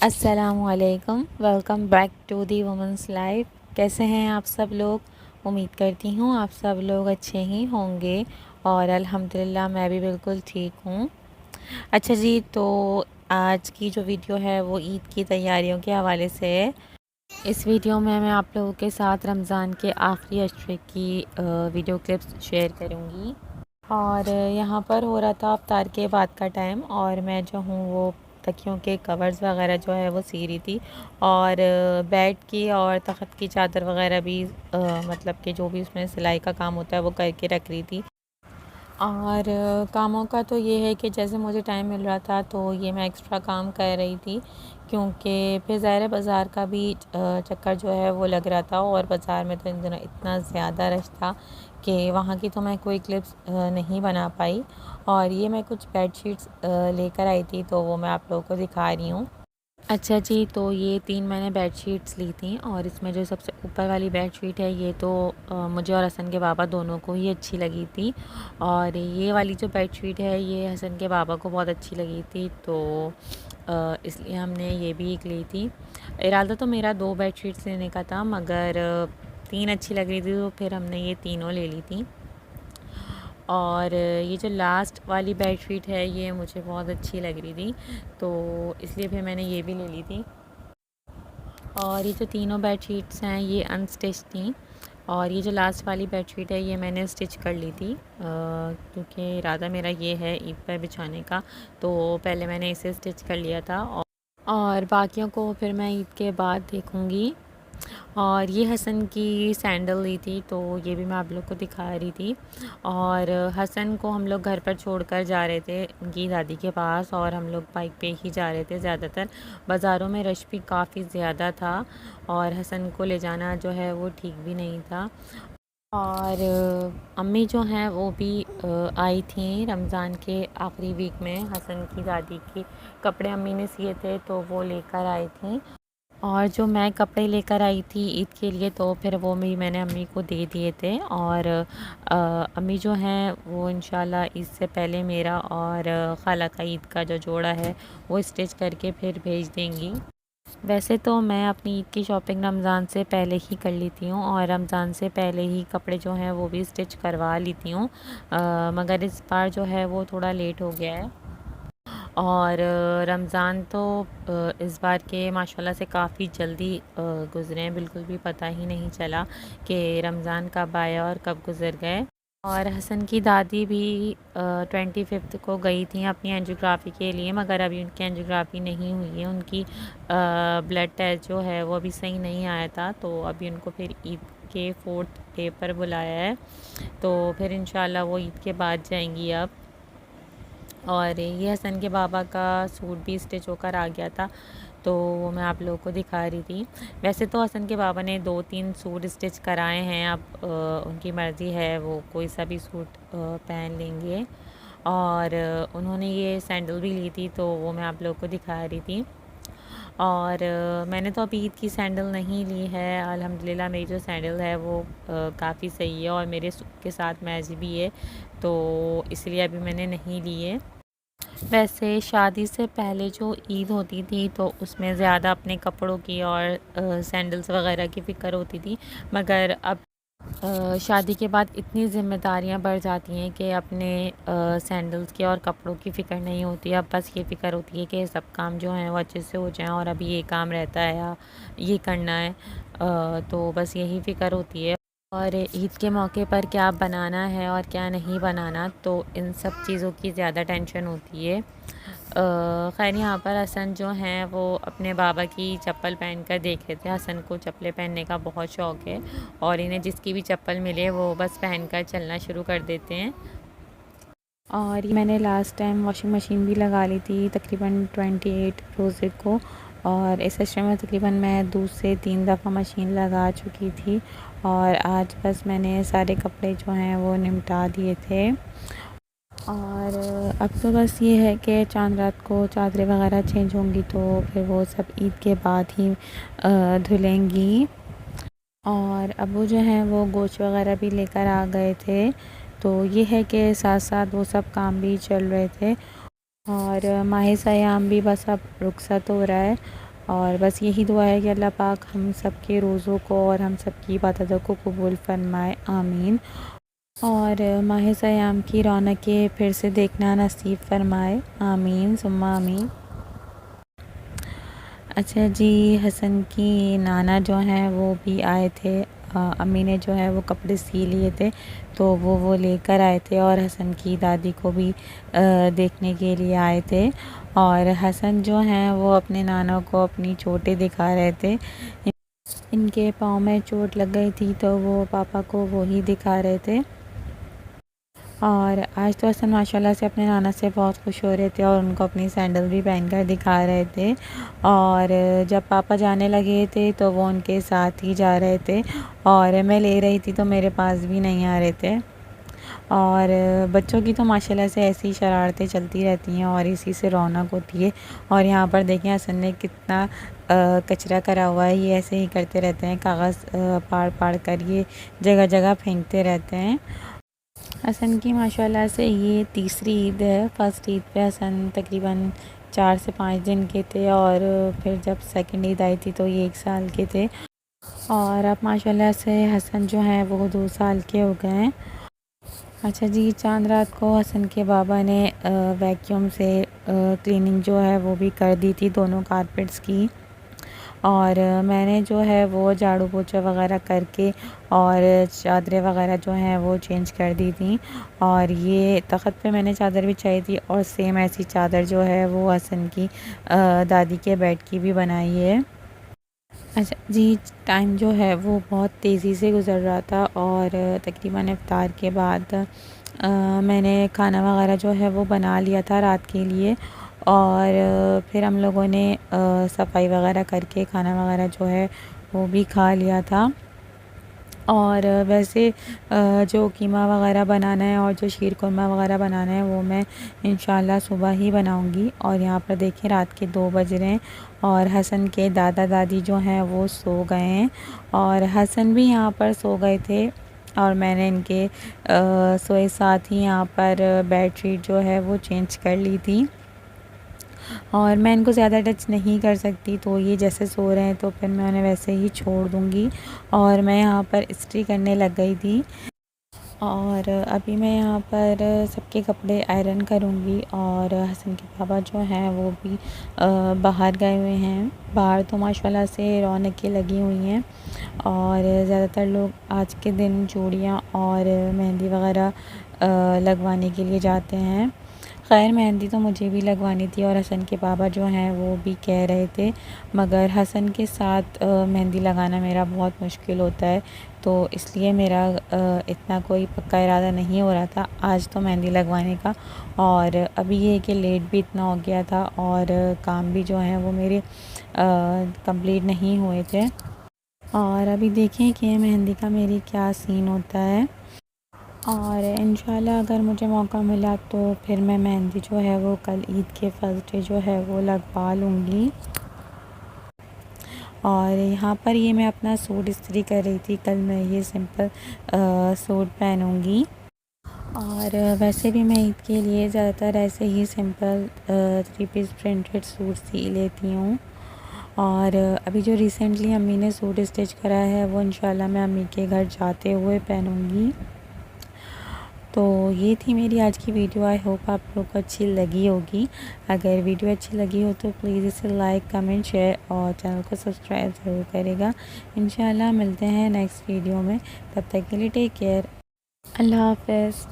अस्सलामुअलैकुम, welcome back to the women's life. कैसे हैं आप सब लोग? उम्मीद करती हूँ आप सब लोग अच्छे ही होंगे और अल्हम्दुलिल्लाह मैं भी बिल्कुल ठीक हूँ। अच्छा जी, तो आज की जो वीडियो है वो ईद की तैयारियों के हवाले से है। इस वीडियो में मैं आप लोगों के साथ रमज़ान के आखिरी अशरे की वीडियो क्लिप्स शेयर करूँगी। और यहाँ पर हो रहा था अफ्तार के बाद का टाइम और मैं जो हूँ वो तकियों के कवर्स वगैरह जो है वो सी रही थी और बेड की और तख़्त की चादर वगैरह भी मतलब कि जो भी उसमें सिलाई का काम होता है वो करके रख रही थी। और कामों का तो ये है कि जैसे मुझे टाइम मिल रहा था तो ये मैं एक्स्ट्रा काम कर रही थी, क्योंकि फिर ज़ाहिर है बाज़ार का भी चक्कर जो है वो लग रहा था और बाज़ार में तो इन दिनों इतना ज़्यादा रश था कि वहाँ की तो मैं कोई क्लिप्स नहीं बना पाई। और ये मैं कुछ बेडशीट्स लेकर आई थी तो वो मैं आप लोगों को दिखा रही हूँ। अच्छा जी, तो ये 3 मैंने बेडशीट्स ली थी और इसमें जो सबसे ऊपर वाली बेडशीट है ये तो मुझे और हसन के बाबा दोनों को ही अच्छी लगी थी। और ये वाली जो बेडशीट है ये हसन के बाबा को बहुत अच्छी लगी थी, तो इसलिए हमने ये भी एक ली थी। इरादा तो मेरा 2 बेडशीट्स लेने का था, मगर 3 अच्छी लग रही थी तो फिर हमने ये तीनों ले ली थी। और ये जो लास्ट वाली बेडशीट है ये मुझे बहुत अच्छी लग रही थी, तो इसलिए फिर मैंने ये भी ले ली थी। और ये जो तीनों बेडशीट्स हैं ये अनस्टिच थी और ये जो लास्ट वाली बेडशीट है ये मैंने स्टिच कर ली थी, क्योंकि इरादा मेरा ये है ईद पर बिछाने का, तो पहले मैंने इसे स्टिच कर लिया था और बाकियों को फिर मैं ईद के बाद देखूँगी। और ये हसन की सैंडल ली थी तो ये भी मैं आप लोग को दिखा रही थी। और हसन को हम लोग घर पर छोड़कर जा रहे थे उनकी दादी के पास और हम लोग बाइक पे ही जा रहे थे। ज़्यादातर बाज़ारों में रश भी काफ़ी ज़्यादा था और हसन को ले जाना जो है वो ठीक भी नहीं था। और अम्मी जो हैं वो भी आई थी रमज़ान के आखिरी वीक में। हसन की दादी के कपड़े अम्मी ने सिए थे तो वो लेकर आई थी। और जो मैं कपड़े लेकर आई थी ईद के लिए तो फिर वो भी मैंने अम्मी को दे दिए थे। और अम्मी जो हैं वो इंशाल्लाह ईद से पहले मेरा और खाला का ईद का जो जोड़ा है वो स्टिच करके फिर भेज देंगी। वैसे तो मैं अपनी ईद की शॉपिंग रमज़ान से पहले ही कर लेती हूँ और रमज़ान से पहले ही कपड़े जो हैं वो भी स्टिच करवा लेती हूँ, मगर इस बार जो है वो थोड़ा लेट हो गया है। और रमज़ान तो इस बार के माशाल्लाह से काफ़ी जल्दी गुज़रे हैं, बिल्कुल भी पता ही नहीं चला कि रमज़ान कब आया और कब गुज़र गए। और हसन की दादी भी 25 को गई थी अपनी एंजियोग्राफ़ी के लिए, मगर अभी उनकी एंजियोग्राफ़ी नहीं हुई है। उनकी ब्लड टेस्ट जो है वो अभी सही नहीं आया था, तो अभी उनको फिर ईद के 4th डे पर बुलाया है, तो फिर इंशाल्लाह वो ईद के बाद जाएंगी अब। और ये हसन के बाबा का सूट भी स्टिच होकर आ गया था, तो वो मैं आप लोगों को दिखा रही थी। वैसे तो हसन के बाबा ने 2-3 सूट स्टिच कराए हैं, अब उनकी मर्ज़ी है वो कोई सा भी सूट पहन लेंगे। और उन्होंने ये सैंडल भी ली थी तो वो मैं आप लोगों को दिखा रही थी। और मैंने तो अभी ईद की सैंडल नहीं ली है। अल्हम्दुलिल्लाह मेरी जो सैंडल है वो काफ़ी सही है और मेरे सूट के साथ मैच भी है, तो इसलिए अभी मैंने नहीं ली है। वैसे शादी से पहले जो ईद होती थी तो उसमें ज़्यादा अपने कपड़ों की और सैंडल्स वगैरह की फ़िक्र होती थी, मगर अब शादी के बाद इतनी ज़िम्मेदारियां बढ़ जाती हैं कि अपने सैंडल्स की और कपड़ों की फ़िक्र नहीं होती। अब बस ये फ़िक्र होती है कि सब काम जो हैं वो अच्छे से हो जाएं और अभी ये काम रहता है या ये करना है, तो बस यही फ़िक्र होती है। और ईद के मौके पर क्या बनाना है और क्या नहीं बनाना, तो इन सब चीज़ों की ज़्यादा टेंशन होती है। खैर यहाँ पर हसन जो हैं वो अपने बाबा की चप्पल पहन कर देख रहे थे। हसन को चप्पलें पहनने का बहुत शौक़ है और इन्हें जिसकी भी चप्पल मिले वो बस पहन कर चलना शुरू कर देते हैं। और ये मैंने लास्ट टाइम वॉशिंग मशीन भी लगा ली थी तकरीबन 28 रोज़े को, और इस अशरे में तकरीबन मैं 2 से 3 दफ़ा मशीन लगा चुकी थी और आज बस मैंने सारे कपड़े जो हैं वो निपटा दिए थे। और अब तो बस ये है कि चांद रात को चादरें वगैरह चेंज होंगी तो फिर वो सब ईद के बाद ही धुलेंगी। और अबू जो हैं वो गोश्त वगैरह भी लेकर आ गए थे, तो ये है कि साथ साथ वो सब काम भी चल रहे थे। और माह सयाम भी बस अब रुखसत हो रहा है और बस यही दुआ है कि अल्लाह पाक हम सब के रोज़ों को और हम सब की इबादतों को कबूल फरमाए, आमीन। और माह सयाम की रौनकें फिर से देखना नसीब फरमाए, आमीन सुम्मा आमीन। अच्छा जी, हसन की नाना जो हैं वो भी आए थे। अम्मी ने जो है वो कपड़े सी लिए थे, तो वो लेकर आए थे और हसन की दादी को भी देखने के लिए आए थे। और हसन जो हैं वो अपने नाना को अपनी चोटें दिखा रहे थे। इनके पाँव में चोट लग गई थी, तो वो पापा को वो ही दिखा रहे थे। और आज तो हसन माशाल्लाह से अपने नाना से बहुत खुश हो रहे थे और उनको अपनी सैंडल भी पहन कर दिखा रहे थे। और जब पापा जाने लगे थे तो वो उनके साथ ही जा रहे थे, और मैं ले रही थी तो मेरे पास भी नहीं आ रहे थे। और बच्चों की तो माशाल्लाह से ऐसी शरारतें चलती रहती हैं और इसी से रौनक होती है। और यहाँ पर देखें हसन ने कितना कचरा करा हुआ है, ये ऐसे ही करते रहते हैं, कागज़ पाड़ पाड़ कर ये जगह जगह फेंकते रहते हैं। हसन की माशाल्लाह से ये तीसरी ईद है। फ़र्स्ट ईद पे हसन तकरीबन 4 से 5 दिन के थे, और फिर जब सेकंड ईद आई थी तो ये 1 साल के थे। और अब माशाल्लाह से हसन जो हैं वो 2 साल के हो गए हैं। अच्छा जी, चांद रात को हसन के बाबा ने वैक्यूम से क्लीनिंग जो है वो भी कर दी थी दोनों कारपेट्स की। और मैंने जो है वो झाड़ू पोछा वगैरह करके और चादरें वगैरह जो हैं वो चेंज कर दी थी। और ये तख़्त पे मैंने चादर बिछाई थी, और सेम ऐसी चादर जो है वो हसन की दादी के बेड की भी बनाई है। अच्छा जी, टाइम जो है वो बहुत तेज़ी से गुज़र रहा था, और तकरीबन इफ्तार के बाद मैंने खाना वगैरह जो है वो बना लिया था रात के लिए। और फिर हम लोगों ने सफाई वगैरह करके खाना वगैरह जो है वो भी खा लिया था। और वैसे जो कीमा वगैरह बनाना है और जो शीर कुरमा वगैरह बनाना है वो मैं इंशाल्लाह सुबह ही बनाऊंगी। और यहाँ पर देखें रात के 2 बज रहे हैं, और हसन के दादा दादी जो हैं वो सो गए हैं, और हसन भी यहाँ पर सो गए थे। और मैंने इनके सोए साथ ही यहाँ पर बेडशीट जो है वो चेंज कर ली थी। और मैं इनको ज़्यादा टच नहीं कर सकती, तो ये जैसे सो रहे हैं तो फिर मैं उन्हें वैसे ही छोड़ दूँगी। और मैं यहाँ पर इस्त्री करने लग गई थी, और अभी मैं यहाँ पर सबके कपड़े आयरन करूँगी। और हसन के पापा जो हैं वो भी बाहर गए हुए हैं। बाहर तो माशाल्लाह से रौनकें लगी हुई हैं, और ज़्यादातर लोग आज के दिन चूड़ियाँ और मेहंदी वगैरह लगवाने के लिए जाते हैं। खैर मेहंदी तो मुझे भी लगवानी थी, और हसन के पापा जो हैं वो भी कह रहे थे, मगर हसन के साथ मेहंदी लगाना मेरा बहुत मुश्किल होता है, तो इसलिए मेरा इतना कोई पक्का इरादा नहीं हो रहा था आज तो मेहंदी लगवाने का। और अभी ये कि लेट भी इतना हो गया था, और काम भी जो है वो मेरे कंप्लीट नहीं हुए थे। और अभी देखें कि मेहंदी का मेरी क्या सीन होता है। और इंशाल्लाह अगर मुझे मौका मिला तो फिर मैं मेहंदी जो है वो कल ईद के फर्स्ट डे जो है वो लगवा लूँगी। और यहाँ पर ये मैं अपना सूट इस्त्री कर रही थी, कल मैं ये सिंपल सूट पहनूँगी। और वैसे भी मैं ईद के लिए ज़्यादातर ऐसे ही सिंपल 3 पीस प्रिंटेड सूट सी लेती हूँ। और अभी जो रिसेंटली अम्मी ने सूट स्टिच करा है वो इंशाल्लाह मैं अम्मी के घर जाते हुए पहनूँगी। तो ये थी मेरी आज की वीडियो। आई होप आप लोग को अच्छी लगी होगी। अगर वीडियो अच्छी लगी हो तो प्लीज़ इसे लाइक कमेंट शेयर और चैनल को सब्सक्राइब ज़रूर करेगा। इंशाल्लाह मिलते हैं नेक्स्ट वीडियो में, तब तक के लिए टेक केयर, अल्लाह हाफ़िज़।